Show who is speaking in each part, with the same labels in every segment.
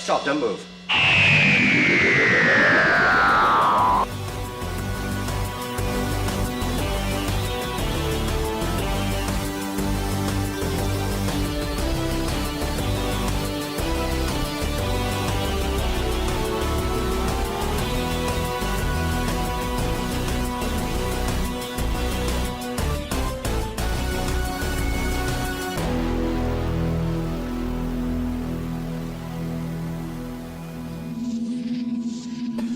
Speaker 1: Stop, don't move.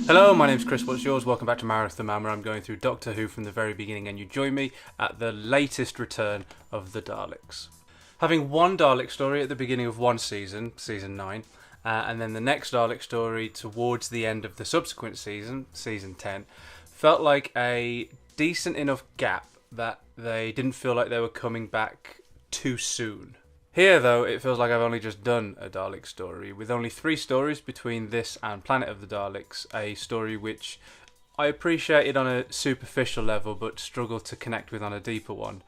Speaker 2: Hello, my name's Chris, what's yours? Welcome back to Marathon Man, where I'm going through Doctor Who from the very beginning, and you join me at the latest return of the Daleks. Having one Dalek story at the beginning of one season, season 9, and then the next Dalek story towards the end of the subsequent season, season 10, felt like a decent enough gap that they didn't feel like they were coming back too soon. Here, though, it feels like I've only just done a Dalek story, with only 3 stories between this and Planet of the Daleks, a story which I appreciated on a superficial level but struggled to connect with on a deeper one.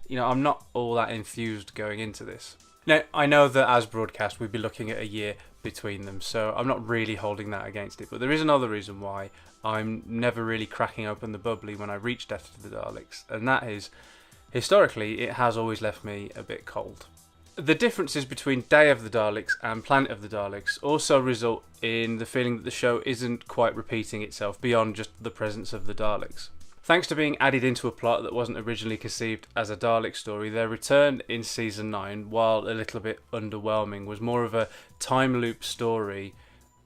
Speaker 2: You know, I'm not all that enthused going into this. Now, I know that as broadcast we'd be looking at a year between them, so I'm not really holding that against it, but there is another reason why I'm never really cracking open the bubbly when I reach Death to the Daleks, and that is, historically, it has always left me a bit cold. The differences between Day of the Daleks and Planet of the Daleks also result in the feeling that the show isn't quite repeating itself beyond just the presence of the Daleks. Thanks to being added into a plot that wasn't originally conceived as a Dalek story, their return in Season 9, while a little bit underwhelming, was more of a time loop story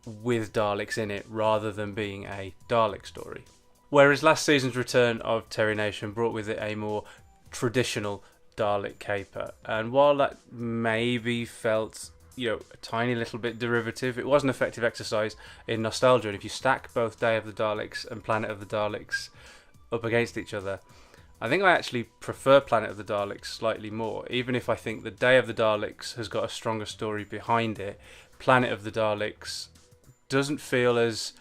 Speaker 2: with Daleks in it rather than being a Dalek story. Whereas last season's return of Terry Nation brought with it a more traditional Dalek caper, and while that maybe felt, a tiny little bit derivative, it was an effective exercise in nostalgia, and if you stack both Day of the Daleks and Planet of the Daleks up against each other, I think I actually prefer Planet of the Daleks slightly more, even if I think the Day of the Daleks has got a stronger story behind it. Planet of the Daleks doesn't feel as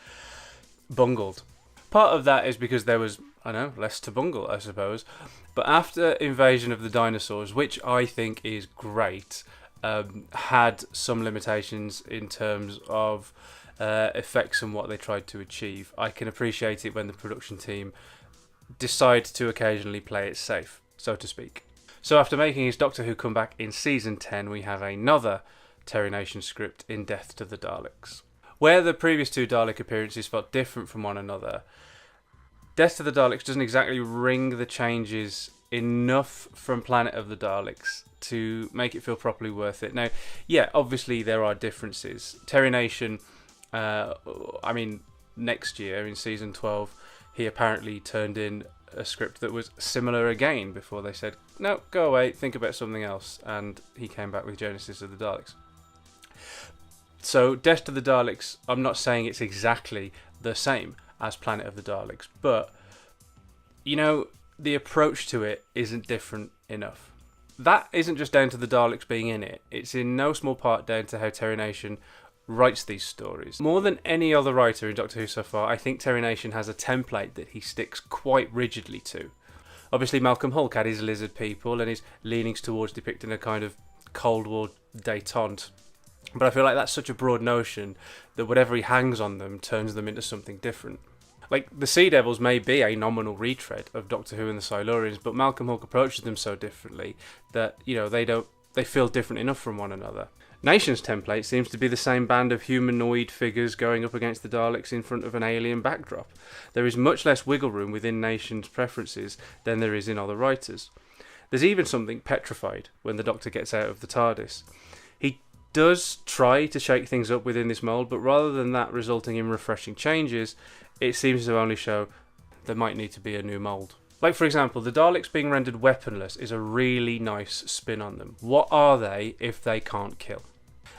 Speaker 2: bungled. Part of that is because there was, less to bungle, I suppose. But after Invasion of the Dinosaurs, which I think is great, had some limitations in terms of effects and what they tried to achieve. I can appreciate it when the production team decide to occasionally play it safe, so to speak. So after making his Doctor Who comeback in Season 10, we have another Terry Nation script in Death to the Daleks. Where the previous 2 Dalek appearances felt different from one another, Death to the Daleks doesn't exactly ring the changes enough from Planet of the Daleks to make it feel properly worth it. Now, yeah, obviously there are differences. Terry Nation, next year in Season 12, he apparently turned in a script that was similar again before they said, no, go away, think about something else, and he came back with Genesis of the Daleks. So, Death to the Daleks, I'm not saying it's exactly the same as Planet of the Daleks, but the approach to it isn't different enough. That isn't just down to the Daleks being in it, it's in no small part down to how Terry Nation writes these stories. More than any other writer in Doctor Who so far, I think Terry Nation has a template that he sticks quite rigidly to. Obviously Malcolm Hulke had his lizard people and his leanings towards depicting a kind of Cold War détente. But I feel like that's such a broad notion that whatever he hangs on them turns them into something different. Like, the Sea Devils may be a nominal retread of Doctor Who and the Silurians, but Malcolm Hulke approaches them so differently that, they feel different enough from one another. Nation's template seems to be the same band of humanoid figures going up against the Daleks in front of an alien backdrop. There is much less wiggle room within Nation's preferences than there is in other writers. There's even something petrified when the Doctor gets out of the TARDIS. He does try to shake things up within this mould, but rather than that resulting in refreshing changes, it seems to only show there might need to be a new mould. Like, for example, the Daleks being rendered weaponless is a really nice spin on them. What are they if they can't kill?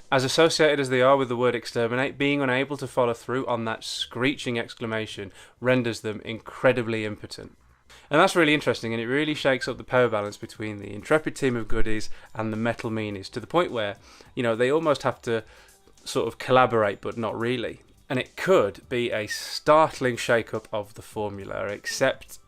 Speaker 2: As associated as they are with the word exterminate, being unable to follow through on that screeching exclamation renders them incredibly impotent. And that's really interesting, and it really shakes up the power balance between the intrepid team of goodies and the metal meanies, to the point where, they almost have to sort of collaborate, but not really. And it could be a startling shake-up of the formula, except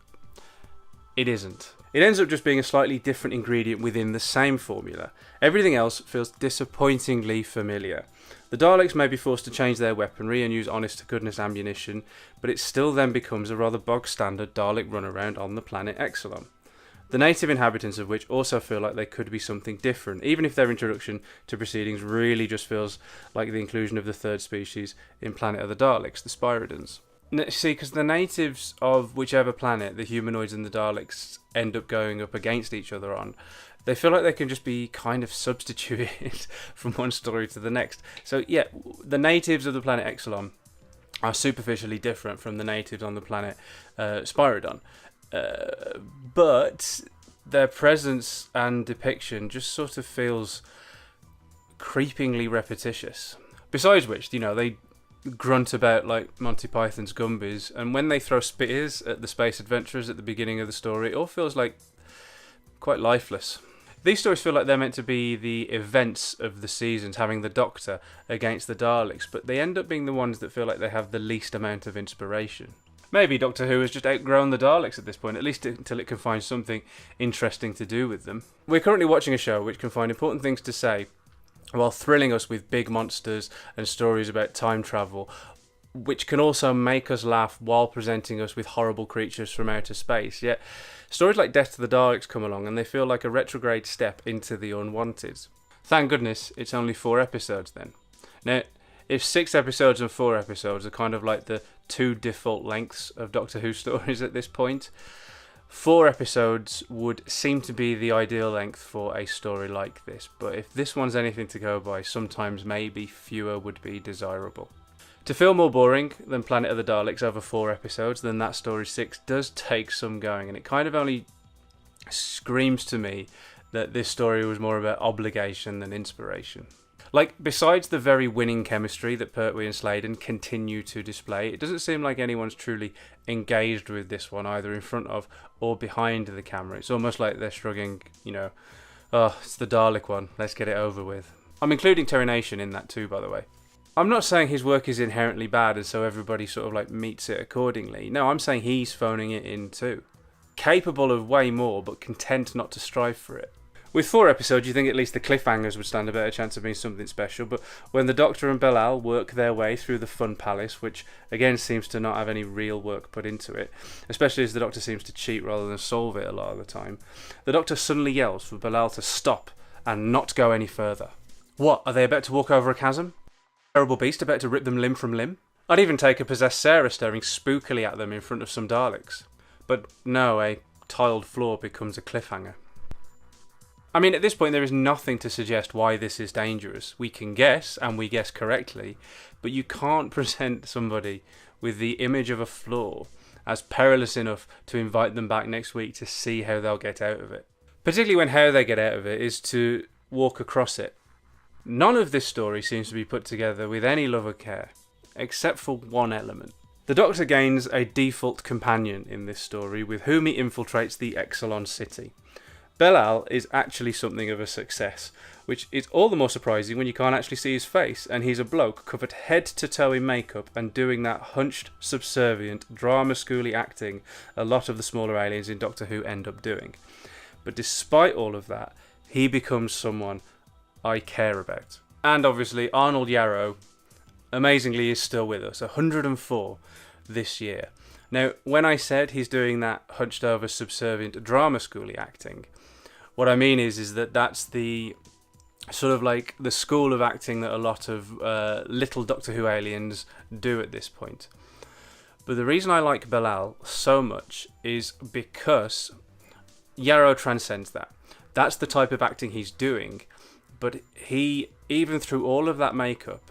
Speaker 2: it isn't. It ends up just being a slightly different ingredient within the same formula. Everything else feels disappointingly familiar. The Daleks may be forced to change their weaponry and use honest-to-goodness ammunition, but it still then becomes a rather bog-standard Dalek runaround on the planet Exelon. The native inhabitants of which also feel like they could be something different, even if their introduction to proceedings really just feels like the inclusion of the third species in Planet of the Daleks, the Spyridans. See, because the natives of whichever planet the humanoids and the Daleks end up going up against each other on, they feel like they can just be kind of substituted from one story to the next. So yeah, the natives of the planet Exelon are superficially different from the natives on the planet Spyridon. But their presence and depiction just sort of feels creepingly repetitious. Besides which, they grunt about like Monty Python's Gumbies, and when they throw spears at the space adventurers at the beginning of the story, it all feels like quite lifeless. These stories feel like they're meant to be the events of the seasons, having the Doctor against the Daleks, but they end up being the ones that feel like they have the least amount of inspiration. Maybe Doctor Who has just outgrown the Daleks at this point, at least until it can find something interesting to do with them. We're currently watching a show which can find important things to say while thrilling us with big monsters and stories about time travel, which can also make us laugh while presenting us with horrible creatures from outer space. Yet, stories like Death to the Daleks come along and they feel like a retrograde step into the unwanted. Thank goodness it's only 4 episodes then. Now, if 6 episodes and 4 episodes are kind of like the 2 default lengths of Doctor Who stories at this point, 4 episodes would seem to be the ideal length for a story like this, but if this one's anything to go by, sometimes maybe fewer would be desirable. To feel more boring than Planet of the Daleks over 4 episodes, then That Story 6 does take some going, and it kind of only screams to me that this story was more about obligation than inspiration. Like, besides the very winning chemistry that Pertwee and Sladen continue to display, it doesn't seem like anyone's truly engaged with this one, either in front of or behind the camera. It's almost like they're shrugging, oh, it's the Dalek one, let's get it over with. I'm including Terry Nation in that too, by the way. I'm not saying his work is inherently bad and so everybody sort of like meets it accordingly. No, I'm saying he's phoning it in too. Capable of way more, but content not to strive for it. With 4 episodes, you think at least the cliffhangers would stand a better chance of being something special, but when the Doctor and Belal work their way through the Fun Palace, which again seems to not have any real work put into it, especially as the Doctor seems to cheat rather than solve it a lot of the time, the Doctor suddenly yells for Belal to stop and not go any further. What, are they about to walk over a chasm? Terrible beast about to rip them limb from limb? I'd even take a possessed Sarah staring spookily at them in front of some Daleks. But no, a tiled floor becomes a cliffhanger. I mean, at this point there is nothing to suggest why this is dangerous. We can guess, and we guess correctly, but you can't present somebody with the image of a floor as perilous enough to invite them back next week to see how they'll get out of it. Particularly when how they get out of it is to walk across it. None of this story seems to be put together with any love or care, except for one element. The Doctor gains a default companion in this story with whom he infiltrates the Exelon city. Belal is actually something of a success, which is all the more surprising when you can't actually see his face, and he's a bloke covered head to toe in makeup and doing that hunched, subservient, drama-schooly acting a lot of the smaller aliens in Doctor Who end up doing. But despite all of that, he becomes someone I care about. And obviously Arnold Yarrow, amazingly, is still with us, 104 this year. Now, when I said he's doing that hunched over, subservient, drama-schooly acting, what I mean is that that's the sort of like the school of acting that a lot of little Doctor Who aliens do at this point. But the reason I like Belal so much is because Yarrow transcends that. That's the type of acting he's doing, but he, even through all of that makeup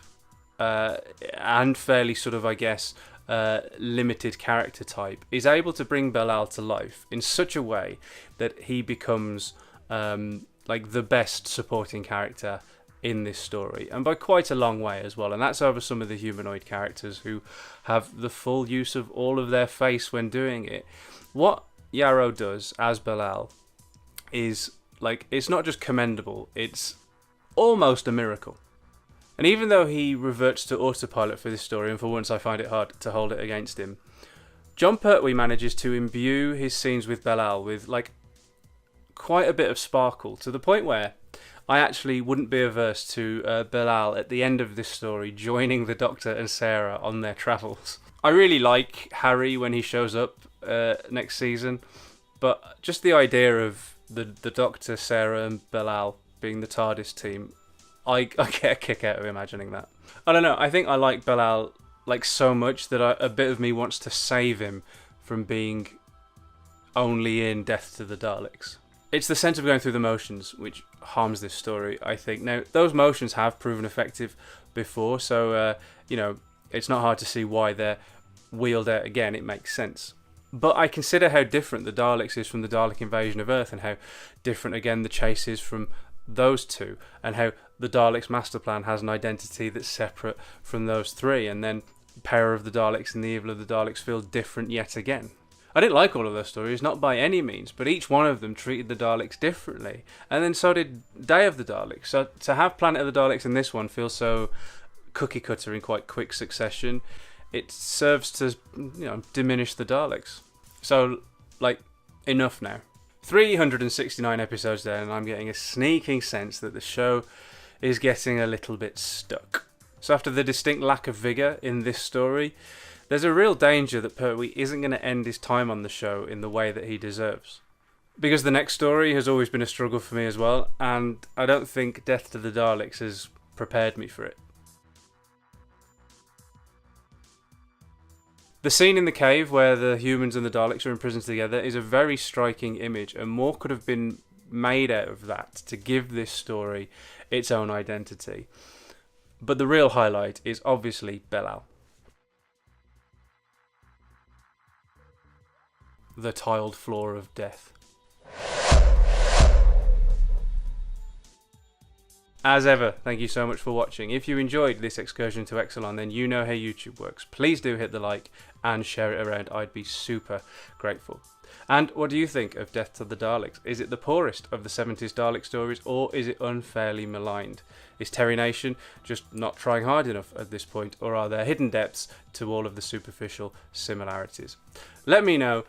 Speaker 2: and fairly sort of, I guess, limited character type, is able to bring Belal to life in such a way that he becomes like the best supporting character in this story, and by quite a long way as well. And that's over some of the humanoid characters who have the full use of all of their face when doing it. What Yarrow does as Belal is, like, it's not just commendable, it's almost a miracle. And even though he reverts to autopilot for this story, and for once I find it hard to hold it against him, John Pertwee manages to imbue his scenes with Belal with, like, quite a bit of sparkle, to the point where I actually wouldn't be averse to Belal at the end of this story joining the Doctor and Sarah on their travels. I really like Harry when he shows up next season, but just the idea of the Doctor, Sarah and Belal being the TARDIS team, I get a kick out of imagining that. I don't know, I think I like Belal like so much that a bit of me wants to save him from being only in Death to the Daleks. It's the sense of going through the motions which harms this story, I think. Now, those motions have proven effective before, so, it's not hard to see why they're wheeled out again. It makes sense. But I consider how different the Daleks is from the Dalek invasion of Earth, and how different, again, the chase is from those two, and how the Daleks' master plan has an identity that's separate from those three, and then Power of the Daleks and the Evil of the Daleks feel different yet again. I didn't like all of those stories, not by any means, but each one of them treated the Daleks differently, and then so did Day of the Daleks. So to have Planet of the Daleks in this one feel so cookie cutter in quite quick succession, it serves to, diminish the Daleks. So, enough now. 369 episodes there, and I'm getting a sneaking sense that the show is getting a little bit stuck. So after the distinct lack of vigour in this story, there's a real danger that Pertwee isn't going to end his time on the show in the way that he deserves. Because the next story has always been a struggle for me as well, and I don't think Death to the Daleks has prepared me for it. The scene in the cave where the humans and the Daleks are imprisoned together is a very striking image, and more could have been made out of that to give this story its own identity. But the real highlight is obviously Belal. The tiled floor of death. As ever, thank you so much for watching. If you enjoyed this excursion to Exelon, then you know how YouTube works. Please do hit the like and share it around. I'd be super grateful. And what do you think of Death to the Daleks? Is it the poorest of the 70s Dalek stories, or is it unfairly maligned? Is Terry Nation just not trying hard enough at this point, or are there hidden depths to all of the superficial similarities? Let me know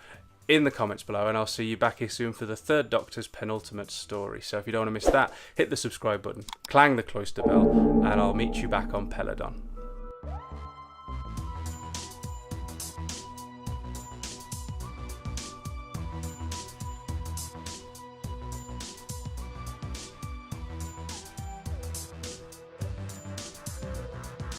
Speaker 2: in the comments below, and I'll see you back here soon for the third Doctor's penultimate story. So if you don't want to miss that, hit the subscribe button, clang the cloister bell, and I'll meet you back on Peladon.